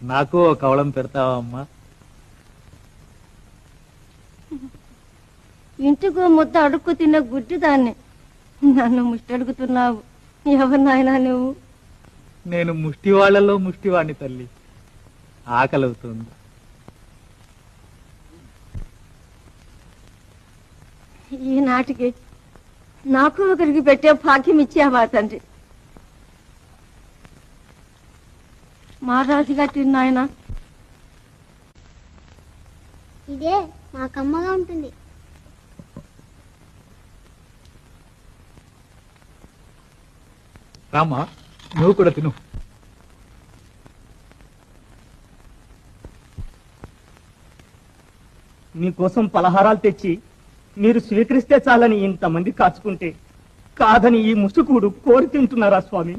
నాకు ఓ కవళం పెడతావా అమ్మా? ఇంటికో ముద్ద అడుక్కు తిన్న గుడ్డి దాన్ని నన్ను ముష్టి అడుగుతున్నావు. ఎవరు నాయనా నువ్వు? నేను ముష్టి వాళ్లలో ముష్టివాణ్ణి తల్లి. ఆకలవుతుంది. ఈనాటికి నాకు ఒకరికి పెట్టే భాగ్యం ఇచ్చావా తండ్రి? మహారాజుగా తిన్నాయన. ఇదే మా కమ్మగా ఉంటుంది. రామా, నువ్వు కూడా తిను. మీకోసం పలహారాలు తెచ్చి మీరు స్వీకరిస్తే చాలని ఇంతమంది కాచుకుంటే కాదని ఈ ముసుకుడు కోరి తింటున్నారా స్వామి?